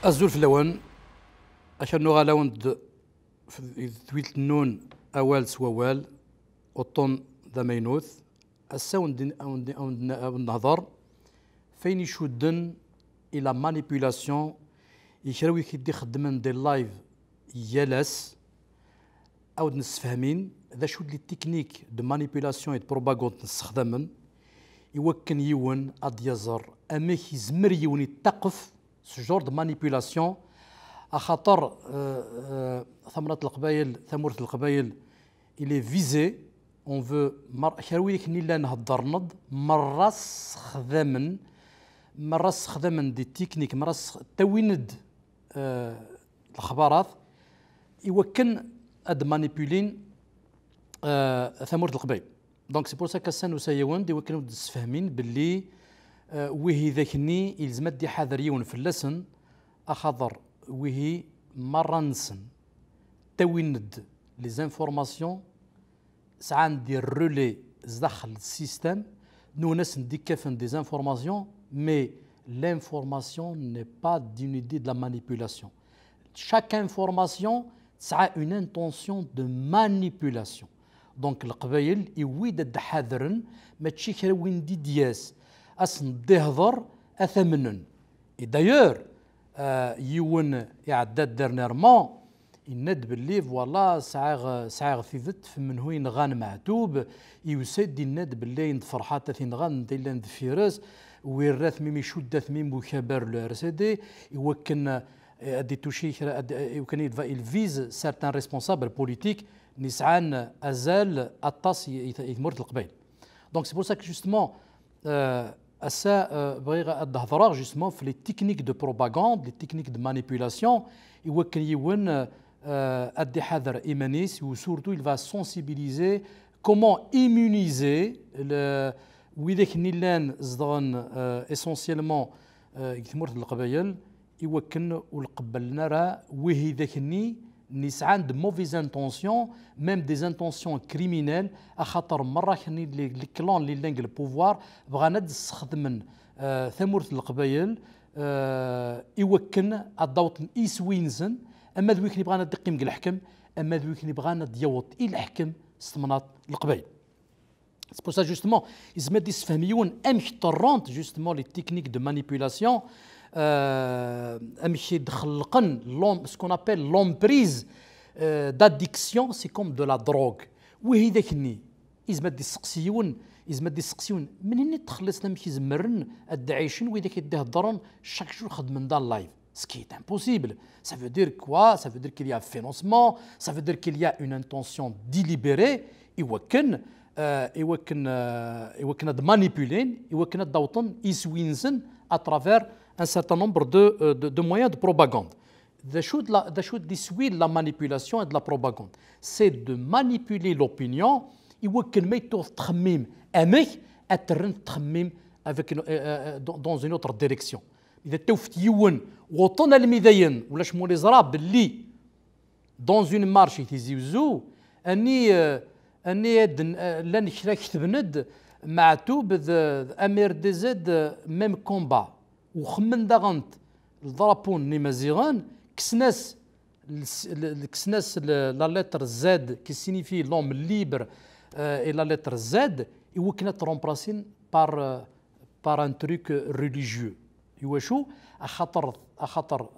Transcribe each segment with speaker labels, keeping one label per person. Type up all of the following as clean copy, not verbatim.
Speaker 1: الزول في اللون عشان نغا لون ثويت النون أوال سوال وطن ذا مينوث الساوند أو النهضر فين يشدن إلى مانيبيولاسيون يشراوي كيدي خدمن دي لايف يالاس أو نسفهمين ذا شود لي تكنيك دو مانيبيولاسيون اي بروباغوند نستخدمن يوكن يون أديزر أميك يزمر يون يتقف سجور دو مانيبيولاسيون أخاطر ثمرة القبايل إلي فيزي اون فو شراوي كني لا نهضر نض مرة استخدامن دي تكنيك مرة تويند الأخبارات يوكن اد مانيبيولين ثمرة القبايل. دونك سي بور سا كاسان وسايوان دي وكانوا تسفهمين باللي وهي ذاكني يلزم دي حذر يون في اللسن أخضر وهي مرة نسن تويند لي زانفورماسيون ساعان دي رولي داخل السيستم نو ناس نديكافن دي زانفورماسيون مي l'information n'est pas d'une idée de la manipulation. Chaque information a une intention de manipulation. Donc, القبايل يويد الحذرن ما تشي كرا وين دي دياس أسن دهضر أثمنن. Et d'ailleurs, يون يعداد درنيرمون يند باللي فوالا ساعغ في ذت من هو ينغان معتوب يوسد يند باللي فرحات ثينغان ديلا ندفيرس ويرث ميم يشدث ميم وكبر لو ار سي دي يوكن ادي توشي يمكن يفيز سارتان ريسبونسابل بوليتيك نسعان ازال الطاس يمر القبيل. دونك سي بور سا كو جوستمون اسا بغي الهضره جوستمون في لي تكنيك دو بروباغاند لي تكنيك دو مانيبيولاسيون يوكن يون ادي حذر ايمانيس وسورتو il va sensibiliser comment immuniser وإذاك نيلان زدغن اسونسيالمون يثمرت القبايل يوكن والقبلنا راه وهي ذاك نسعان دو موفيز انتونسيون ميم دي انتونسيون كريمينال اخاطر مره كني لي كلون لي لانغ البوفوار بغانا نستخدم ثمرت القبايل يوكن الضوط ايسوينزن اما ذويك اللي بغانا دقيم الحكم اما ذويك اللي بغانا ديوط الحكم استمناط القبايل. C'est pour ça justement, ils se mettent des familles امشطرونت justement les techniques de manipulation امشي دخلقن ce qu'on appelle l'emprise d'addiction, c'est comme de la drogue. وهي ذاكني يزمد دي سقسيون منين تخلصنا مشي زمرن الدعيشين وذاك يديه الضرن chaque jour خدمن دا اللايف. Ce qui est impossible. Ça veut dire quoi? Ça veut dire qu'il y a un financement, ça veut dire qu'il y a une intention délibérée يوكن يوكن مانيبولين يوكن الضوطن يسوينزن à travers un certain nombre de moyens de propagande. The should dissuade la manipulation et de la propagande. C'est de manipuler l'opinion يوكن ما يتوه تخميم أمك أترن تخميم avec dans une autre direction. إذا توفت يون وطن المذين ولا شمول زرا باللي dans une marche يتيزيوزو أني لن كتبند معتوب أمير دي زد ميم كومبا وخمن داغنت الضربون نيمازيغان كسناس لا لتر زاد كي سينيفي لوم ليبر اي لا لتر زاد يوكنت رومبلاسين بار ان تروك ريليجيو يواشو اخاطر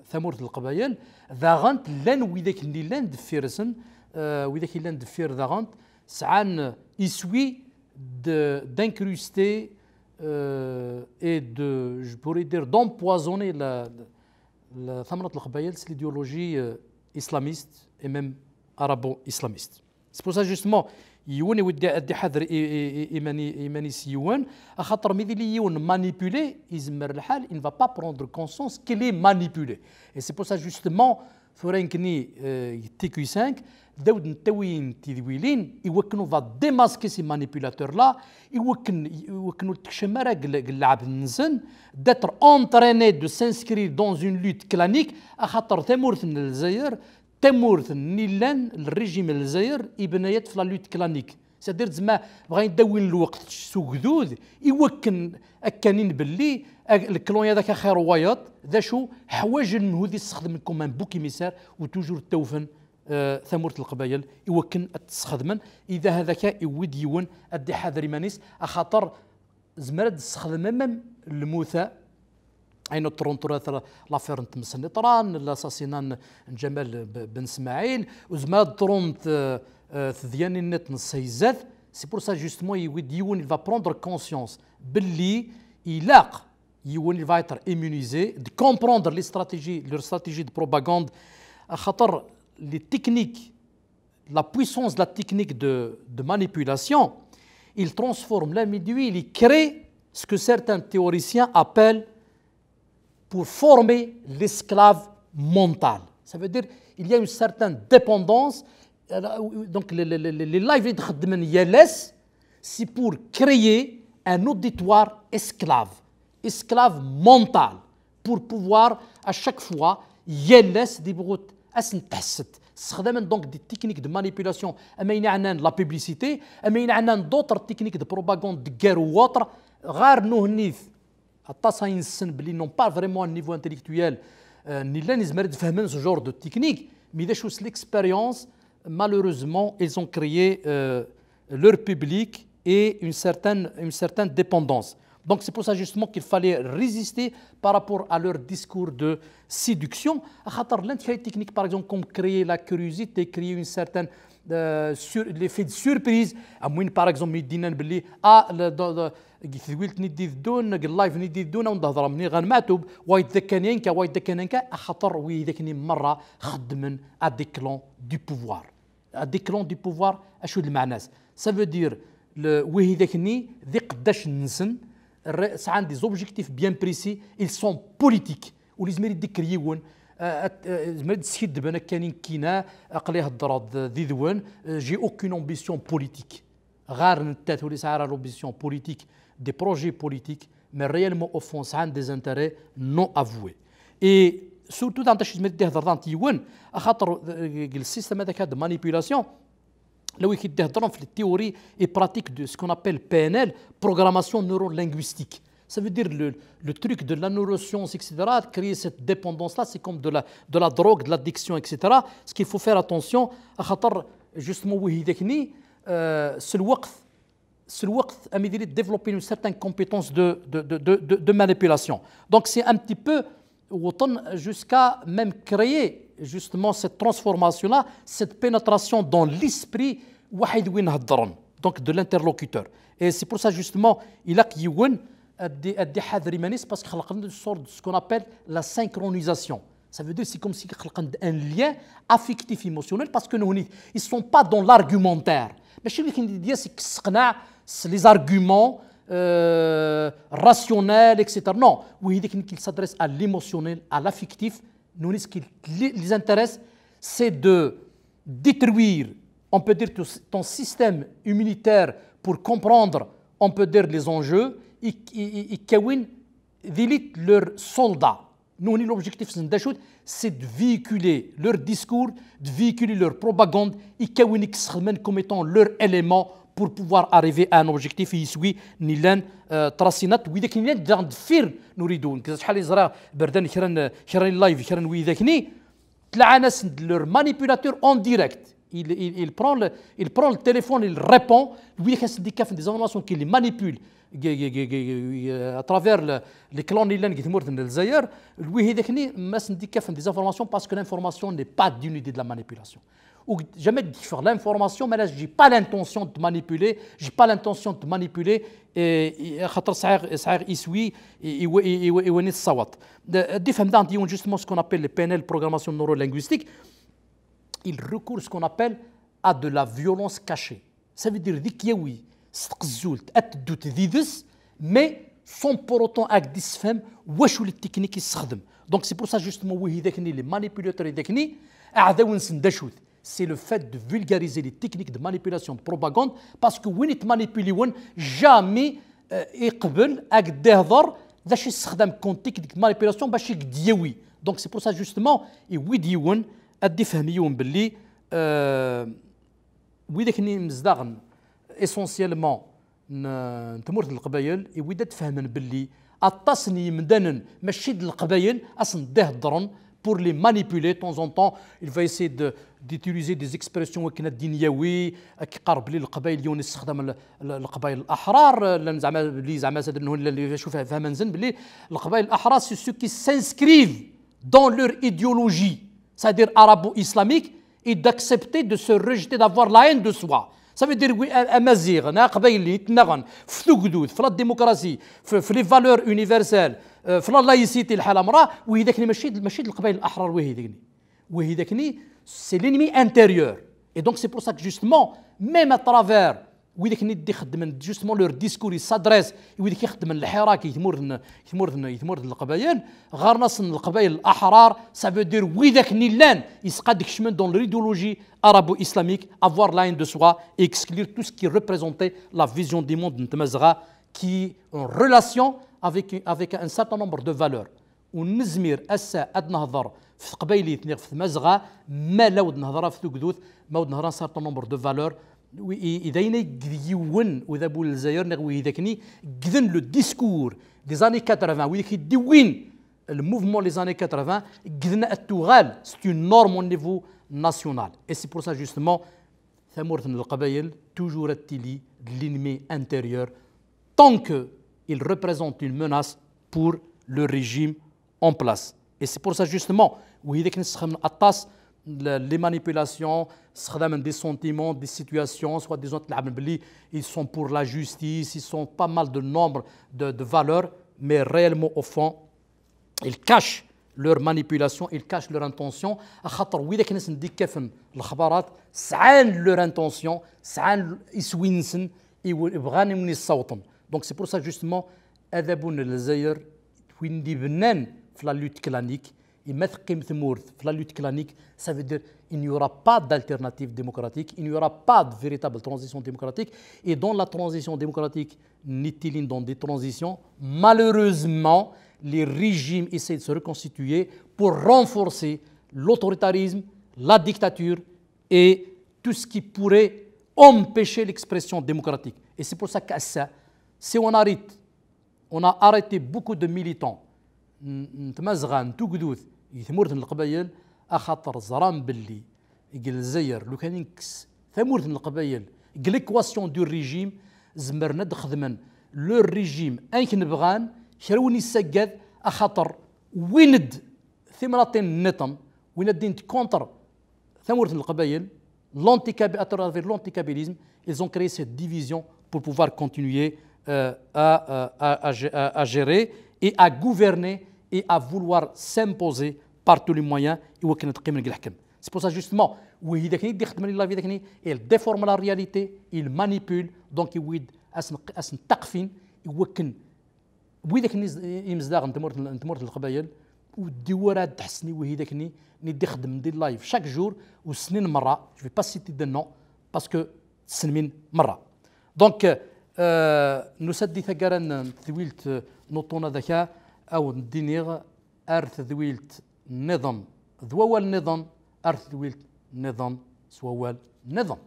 Speaker 1: ثمورة القبايل ذاغنت لان ويداك اللي لان دفيرسن وإذا كان دفير ذاغنت سعان يسوي d'incruster et de je pourrais dire d'empoisonner la ثمرة القبايل c'est l'idéologie islamiste et même arabo-islamiste. C'est pour ça justement يون ودي ادي حذر ايماني سيوان خاطر ميدي لي يون مانيبولي يزمر الحال il ne va pas prendre conscience qu'il est manipulé. Et c'est pour ça justement فرانكني تيكوي 5 داود نتوين تيدويلين يوكنوا فا ديماسكي سي مانيبيولاتور لا يوكنوا تكشمرا اللعب النزن داتر اونتريني دو سانسكري دون اون لوت كلانيك خاطر تمورث الجزائر تمورث نيلان الريجيم الجزائر يبنيات في لا لوت كلانيك سادير زعما بغا يداوين الوقت سوق ذوذ يوكن اكانين باللي الكلون هذاك خير وايط ذا شو حوايج المهودي يستخدم كوم ان بوك ايميسار وتوجور توفن ثمورة القبائل يوكن تستخدمن اذا هذاك يود يون ادي حذري مانيس اخاطر زمرد تستخدم مم الموثى عين ترونتور لافير نتمس النطران لاساسينان جمال بن اسماعيل وزماد ترونت ثديان النت نصيزات سي بور سا جوستمون يود يون il va prendre conscience باللي يلاق يون il va être immunisé de comprendre les stratégies leur stratégie de propagande خاطر les techniques la puissance de la technique de manipulation il transforme l'individu il crée ce que certains théoriciens appellent pour former l'esclave mental. Ça veut dire qu'il y a une certaine dépendance. Donc les lives de c'est pour créer un auditoire esclave, esclave mental, pour pouvoir à chaque fois يلس دي بغوت اسن تحست استخداما دونك دي تكنيك دو مانيبيولاسيون اما ينعنان لا بوبليسيتي اما ينعنان دوطر تكنيك دو بروباغوند دو كار ووتر غار نوهنيث حتى ينسن بلي نون با فريمون نيفو انتيليكتويال ني لا نزمر فهمن سو جور دو تكنيك مي دا شوس ليكسبيريونس malheureusement ils ont créé leur public et une certaine dépendance. Donc c'est pour ça justement qu'il fallait résister par rapport à leur discours de séduction. L'intérêt technique par exemple comme créer la curiosité, créer une certaine l'effet de surprise. Par exemple يدينا بلي ثويلت ندي الدون اللايف ندي الدون ونهضر مني غنماتوب وايد ذكانينكا وايد ذكانينكا خاطر وي ذاكني مره خدمن اديكلون دو بوفوار اديكلون دو بوفوار اشو المعنى ça veut dire وي ذاكني ذي قداش نسن سعان دي زوبجيكتيف بيان بريسي ils sont politiques ولي زمير يديك ريون زمير تسيد بنا كاينين كينا اقليه الضراد ذي ذوان جي اوكين امبيسيون بوليتيك غار نتات ولي سعر لومبيسيون بوليتيك des projets politiques, mais réellement au fond, ça a des intérêts non avoués. Et surtout dans le système de manipulation, là où il y a des théories et pratiques de ce qu'on appelle PNL, programmation neurolinguistique. Ça veut dire le truc de la neuroscience, etc., créer cette dépendance-là, c'est comme de la drogue, de l'addiction, etc. Ce qu'il faut faire attention, justement, c'est le waqt. C'est le waqt à développer une certaine compétence de manipulation. Donc c'est un petit peu jusqu'à même créer justement cette transformation-là, cette pénétration dans l'esprit donc de l'interlocuteur. Et c'est pour ça justement il a des hadrimanis parce qu'il y a une sorte de ce qu'on appelle la synchronisation. Ça veut dire c'est comme si il y a un lien affectif émotionnel parce que nous ils ne sont pas dans l'argumentaire. Mais ce qu'il dit c'est les arguments rationnels, etc. Non, oui, qu'il s'adresse à l'émotionnel, à l'affectif. Nous, ce qui les intéresse, c'est de détruire, on peut dire, ton système immunitaire pour comprendre, on peut dire, les enjeux, et d'élite leurs soldats. Nous, l'objectif, c'est de véhiculer leur discours, de véhiculer leur propagande, et comme étant leur élément pour pouvoir arriver à un objectif يسوي نيلان تراسينات وإذا كان نيلان دفير نريدون كذا شحال يزرع بردان كران لايف كران وإذا كني تلعى ناس leur manipulateur en direct il prend le téléphone il répond lui il a des informations qu'il manipule à travers les clans نيلان qui تمرت من الجزائر lui هذاك ني ما سنديكاف des informations parce que l'information n'est pas d'une idée de la manipulation. Ou jamais de faire l'information, mais là, je n'ai pas l'intention de manipuler, je n'ai pas l'intention de manipuler, et justement ce qu'on appelle les PNL, programmation neurolinguistique, il recourt à ce qu'on appelle à de la violence cachée. Ça veut dire que oui, mais sans pour autant avec des femmes, où les techniques qui se donc c'est pour ça justement les manipulateurs et les c'est le fait de vulgariser les techniques de manipulation de propagande parce que وين يتمانيبيليون jamais يقبل اك دهضر باش يستخدم كون تكنيك de manipulation باش يديوي donc c'est pour ça justement يديون ادي فهميون باللي ويداك ني مزداغن اسونسيالمون تمورت القبايل يويدا تفهمن باللي التصني مدنن ماشي د القبايل اصلا ده الضرن pour les manipuler de temps en temps. Il va essayer d'utiliser des expressions وكنا الدنيوي كيقرب لي القبائل اللي يستخدم القبائل الاحرار زعما اللي زعما اللي شوفها فهمنا نزن باللي القبائل الاحرار سي سو كي سانسكريف dans leur idéologie, c'est-à-dire arabo-islamique, et d'accepter de se rejeter, d'avoir la haine de soi. Ça veut dire oui, Amazigh, Naqbayli, Tnagan, Fthugdoud, la démocratie, les valeurs universelles, la laïcité, le halamra, oui, machid القبائل الأحرار وهي ذاكني, c'est l'ennemi intérieur. Et donc c'est pour ça que justement, même à travers ويداك ندي خدمن جوستمون لور ديسكور يسادريس ويداك يخدم الحراك يثمر القبائل غير ناس القبائل الاحرار سا فو دير ويداك نيلان يسقى شمن دون ليديولوجي arabo islamique avoir la haine de soi et exclure tout ce qui représentait la vision du monde نتمزغا qui en relation avec un certain nombre de valeurs ونزمير اسا اد نهضر في قبايلي ثنيغ في مزغا ما لود نهضر في ثقدوث ما ود نهضر ان سارتان نومبر دو فالور اذا يون وذا بول الجزائر نغوي ذاكني كذن لو ديسكور دي زاني 80 ويديك يدوين الموفمون لي زاني 80 كذنا التوغال سي اون نورم او نيفو ناسيونال اي سي بور سا جوستومون ثمورثن القبائل توجور التيلي لينمي انتيريور طونك il représente une menace pour le régime en place. Et c'est pour ça justement où il y a les manipulations, des sentiments, des situations, soit des autres, ils sont pour la justice, ils sont pas mal de nombre de valeurs, mais réellement au fond, ils cachent leur manipulation, ils cachent leur intention. خاطر وإذا كنا نديك كيفن الخبرات سعان leur intention, سعان يسوينسن يبغاني من الصوتن. Donc c'est pour ça justement أذابون الجزائر وين دي بنان في la lutte clanique. Et mettre la lutte clanique, ça veut dire qu'il n'y aura pas d'alternative démocratique, il n'y aura pas de véritable transition démocratique. Et dans la transition démocratique, n'est-il dans des transitions, malheureusement, les régimes essaient de se reconstituer pour renforcer l'autoritarisme, la dictature et tout ce qui pourrait empêcher l'expression démocratique. Et c'est pour ça que ça, si on a arrêté beaucoup de militants, نتمزغان توكدوث يثمورثن القبايل اخاطر زرام باللي يقل الجزائر لو كان ينكس ثمورثن القبايل ليكواسيون دو ريجيم زمرنا دخدمن لو ريجيم ايك نبغان شروني السقاد اخاطر ويند ثمرتين نتن وين كونتر ثمورثن القبايل l'anticapitalisme, ils ont créé cette division pour pouvoir continuer à gérer et à gouverner et à vouloir s'imposer par tous les moyens. C'est pour ça justement, il déforme la réalité, il manipule, donc il تقفين يوكن ويداك يمزداغ نتمرت القبايل وديورات تحسني وهي داكني ندي خدم ندير لايف شاك جور وسنين مره جو في با سيتي دو نو باسكو سنين مره دونك نسدي ثقارن ثويلت نوطونا ذكاء او ندينيغ ارث ذويلت نظام ذوال نظام ارث ذويلت نظام سوال نظام